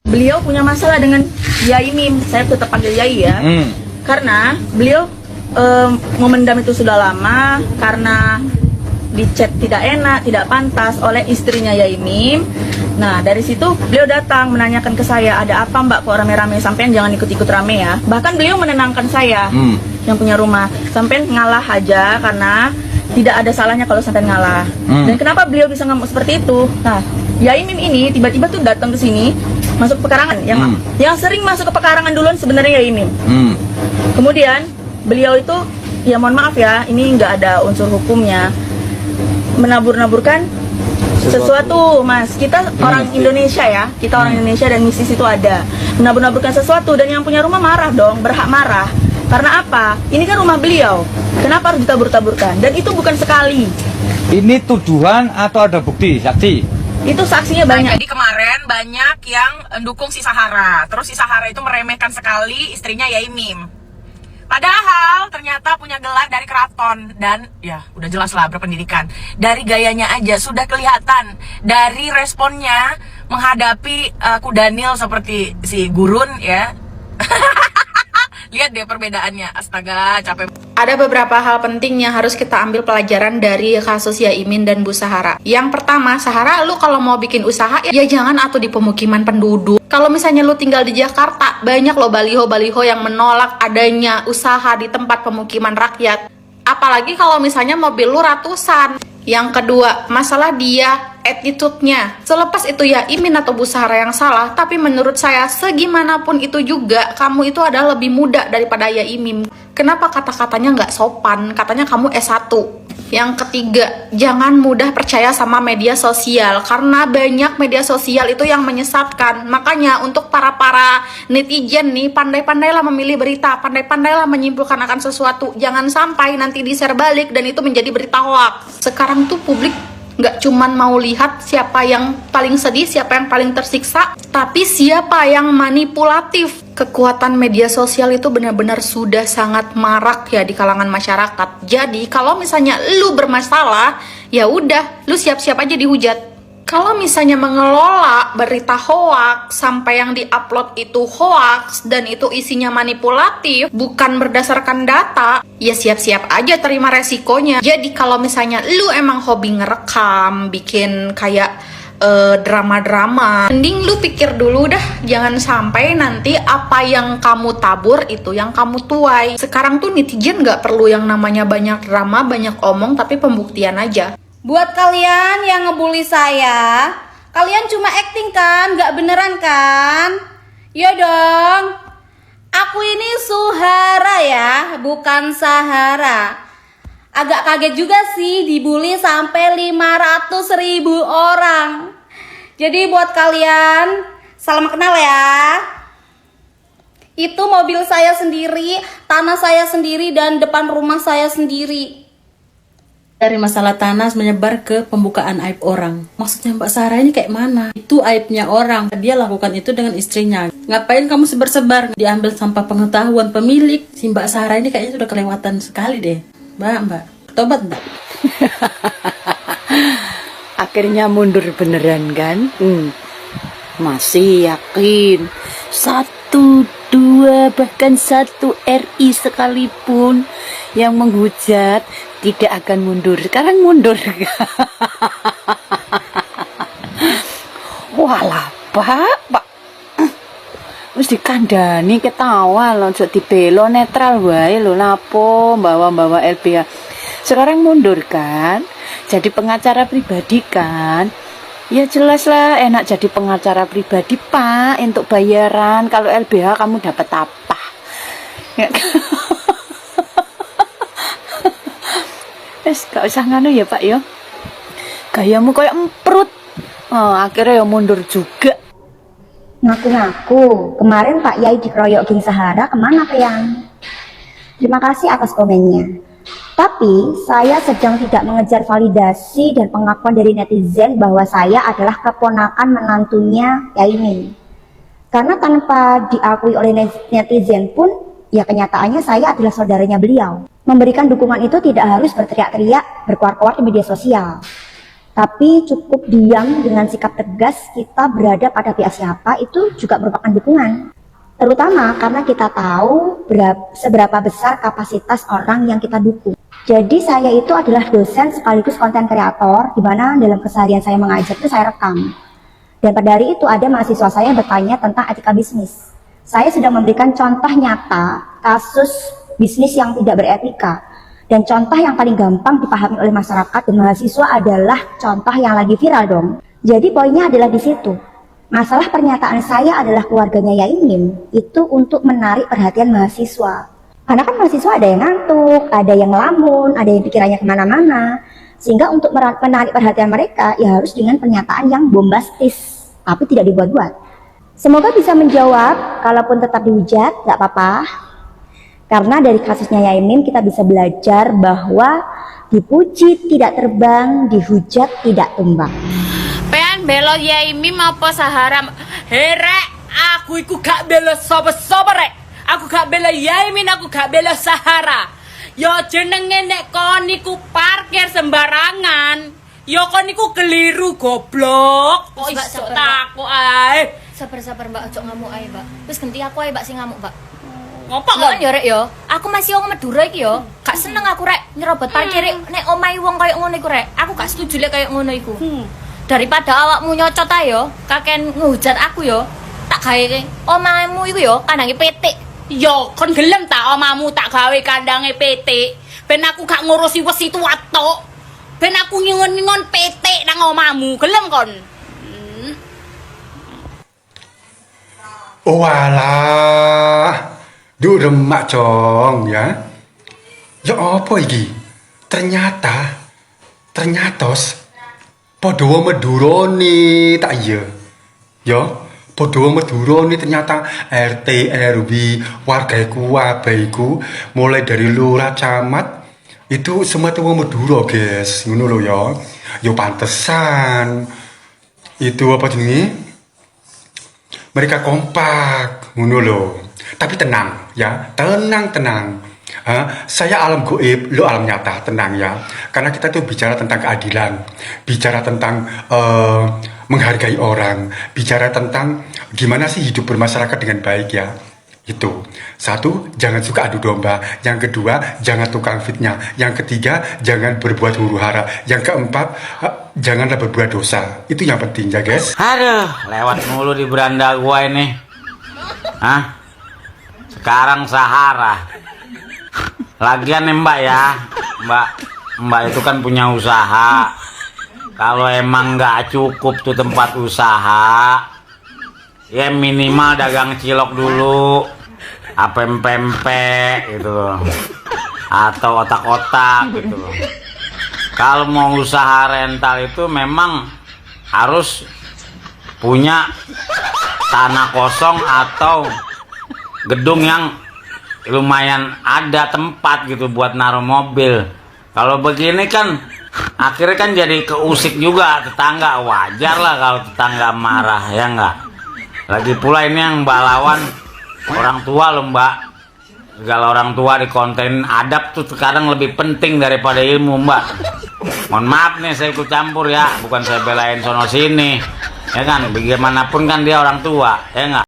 Beliau punya masalah dengan Yai Mim, saya tetap panggil Yai ya. Karena beliau memendam itu sudah lama karena dicet tidak enak, tidak pantas oleh istrinya Yai Mim. Nah dari situ beliau datang menanyakan ke saya, ada apa mbak kok rame-rame, sampean jangan ikut-ikut rame ya. Bahkan beliau menenangkan saya yang punya rumah, sampean ngalah aja karena tidak ada salahnya kalau sampean ngalah. Dan kenapa beliau bisa ngomong seperti itu? Nah Yai Mim ini tiba-tiba tuh datang ke sini, masuk pekarangan. Yang sering masuk ke pekarangan duluan sebenarnya Yai Mim. Kemudian beliau itu, ya mohon maaf ya, ini nggak ada unsur hukumnya, menabur-naburkan sesuatu, mas. Kita orang Indonesia ya, kita orang Indonesia dan misi itu ada. Menabur-naburkan sesuatu dan yang punya rumah marah dong, berhak marah. Karena apa? Ini kan rumah beliau. Kenapa harus ditabur-taburkan? Dan itu bukan sekali. Ini tuduhan atau ada bukti, saksi? Itu saksinya banyak. Jadi kemarin banyak yang mendukung si Sahara. Terus si Sahara itu meremehkan sekali istrinya Yai Mim. Padahal ternyata punya gelar dari keraton. Dan ya udah jelas lah berpendidikan. Dari gayanya aja sudah kelihatan. Dari responnya menghadapi Kudanil seperti si Gurun ya. Lihat deh perbedaannya. Astaga, capek. Ada beberapa hal penting yang harus kita ambil pelajaran dari kasus Yaimin dan Bu Sahara. Yang pertama, Sahara, lu kalau mau bikin usaha ya jangan atuh di pemukiman penduduk. Kalau misalnya lu tinggal di Jakarta, banyak loh baliho-baliho yang menolak adanya usaha di tempat pemukiman rakyat. Apalagi kalau misalnya mobil lu ratusan. Yang kedua, masalah dia attitude-nya. Selepas itu ya Imin atau Bu Sahara yang salah, tapi menurut saya segimanapun itu juga kamu itu adalah lebih muda daripada ya Imim. Kenapa kata-katanya nggak sopan? Katanya kamu S1. Yang ketiga, jangan mudah percaya sama media sosial karena banyak media sosial itu yang menyesatkan. Makanya untuk para netizen nih, pandai-pandailah memilih berita, pandai-pandailah menyimpulkan akan sesuatu. Jangan sampai nanti di-share balik dan itu menjadi berita hoax. Sekarang tuh publik nggak cuman mau lihat siapa yang paling sedih, siapa yang paling tersiksa, tapi siapa yang manipulatif. Kekuatan media sosial itu benar-benar sudah sangat marak ya di kalangan masyarakat. Jadi kalau misalnya lu bermasalah, ya udah, lu siap-siap aja dihujat. Kalau misalnya mengelola berita hoax sampai yang diupload itu hoax dan itu isinya manipulatif, bukan berdasarkan data, ya siap-siap aja terima resikonya. Jadi kalau misalnya lu emang hobi ngerekam, bikin kayak drama-drama, mending lu pikir dulu dah, jangan sampai nanti apa yang kamu tabur itu yang kamu tuai. Sekarang tuh netizen nggak perlu yang namanya banyak drama, banyak omong, tapi pembuktian aja. Buat kalian yang ngebully saya, kalian cuma acting kan, nggak beneran kan? Ya dong, aku ini Suhara ya, bukan Sahara. Agak kaget juga sih dibully sampai 500.000 orang. Jadi buat kalian, salam kenal ya. Itu mobil saya sendiri, tanah saya sendiri, dan depan rumah saya sendiri. Dari masalah tanah menyebar ke pembukaan aib orang. Maksudnya Mbak Sarah ini kayak mana? Itu aibnya orang. Dia lakukan itu dengan istrinya. Ngapain kamu sebar-sebar? Diambil tanpa pengetahuan pemilik. Si Mbak Sarah ini kayaknya sudah kelewatan sekali deh. Mbak, tobat Mbak. Akhirnya mundur beneran kan? Masih yakin? 1, 2, bahkan 1 RI sekalipun yang menghujat tidak akan mundur. Sekarang mundur. Walah Pak. Wis dikandani ketawa lho, aja dibelo, netral wae lho, lapo bawa LBH. Sekarang mundur kan? Jadi pengacara pribadi kan? Ya jelas lah, enak jadi pengacara pribadi Pak, untuk bayaran. Kalau LBH kamu dapat apa? Ya. Wes gak usah ngono ya Pak ya. Gayamu kayak emprut. Akhirnya ya mundur juga. Ngaku-ngaku, kemarin Pak Yai dikeroyok geng Sahara, kemana Peyang? Terima kasih atas komennya. Tapi saya sedang tidak mengejar validasi dan pengakuan dari netizen bahwa saya adalah keponakan menantunya Yai Mim. Karena tanpa diakui oleh netizen pun, ya kenyataannya saya adalah saudaranya beliau. Memberikan dukungan itu tidak harus berteriak-teriak, berkuar-kuar di media sosial. Tapi cukup diam dengan sikap tegas kita berada pada pihak siapa itu juga merupakan dukungan. Terutama karena kita tahu seberapa besar kapasitas orang yang kita dukung. Jadi saya itu adalah dosen sekaligus konten kreator, di mana dalam keseharian saya mengajar itu saya rekam. Dan pada hari itu ada mahasiswa saya yang bertanya tentang etika bisnis. Saya sudah memberikan contoh nyata kasus bisnis yang tidak beretika. Dan contoh yang paling gampang dipahami oleh masyarakat dan mahasiswa adalah contoh yang lagi viral dong. Jadi poinnya adalah di situ. Masalah pernyataan saya adalah keluarganya Yaimim itu untuk menarik perhatian mahasiswa. Karena kan mahasiswa ada yang ngantuk, ada yang ngelamun, ada yang pikirannya kemana-mana. Sehingga untuk menarik perhatian mereka ya harus dengan pernyataan yang bombastis, tapi tidak dibuat-buat. Semoga bisa menjawab, kalaupun tetap dihujat, gak apa-apa. Karena dari kasusnya Yaimim kita bisa belajar bahwa dipuji tidak terbang, dihujat tidak tumbang. Pengen belo Yaimim apa Sahara? Rek, aku iku gak belo sapa-sapa rek. Aku gak bela Yaimim, aku gak bela Sahara. Yo jenenge nek kon niku parkir sembarangan. Yo kon niku keliru goblok. Kok iso takok ae. Sabar Mbak, ojo ngamuk ae Mbak. Wis ganti aku ae Mbak sing ngamuk Mbak. Ngopo Kan yo rek yo. Aku masih wong Madura iki yo. Gak seneng aku rek nyerobot parkir nek omahe wong koyo ngono iku rek. Aku gak setuju lek koyo ngono iku. Daripada awakmu nyocot ae yo, kakek ngehujat aku yo. Tak gawe omahmu iku yo kandange petik. Yo kon gelem tak omamu tak gawe kandange petik. Ben aku gak ngurusi wesi tuwatok. Ben aku ngingon-ngingon petik nang omamu. Gelem kon? Oh alah, duh remak cong ya. Ya apa iki? Ternyatos padha medurone tak iya. Ya, padha medurone ternyata RT RW wargaiku abaiku mulai dari lurah camat itu semua tuh Madura guys, ngono lho ya. Ya pantesan. Itu apa jenenge? Mereka kompak, ngono lho. Tapi tenang ya, tenang. Saya alam goib, lo alam nyata, tenang ya. Karena kita tuh bicara tentang keadilan, bicara tentang menghargai orang, bicara tentang gimana sih hidup bermasyarakat dengan baik ya. Itu. Satu, jangan suka adu domba. Yang kedua, jangan tukang fitnah. Yang ketiga, jangan berbuat huru hara. Yang keempat, janganlah berbuat dosa. Itu yang penting ya guys. Aduh, lewat mulu di beranda gua ini. Hah? Sekarang Sahara. Lagian nih Mbak ya, Mbak itu kan punya usaha. Kalau emang nggak cukup tuh tempat usaha, ya minimal dagang cilok dulu, pempek gitu loh, atau otak-otak gitu loh. Kalau mau usaha rental itu memang harus punya tanah kosong atau gedung yang lumayan ada tempat gitu buat naruh mobil. Kalau begini kan akhirnya kan jadi keusik juga tetangga. Wajar lah kalau tetangga marah, ya enggak? Lagi pula ini yang Mbak lawan orang tua loh Mbak. Segala orang tua di konten adab tuh sekarang lebih penting daripada ilmu Mbak. Mohon maaf nih saya ikut campur ya, bukan saya belain sono sini. Ya kan, bagaimanapun kan dia orang tua, ya enggak?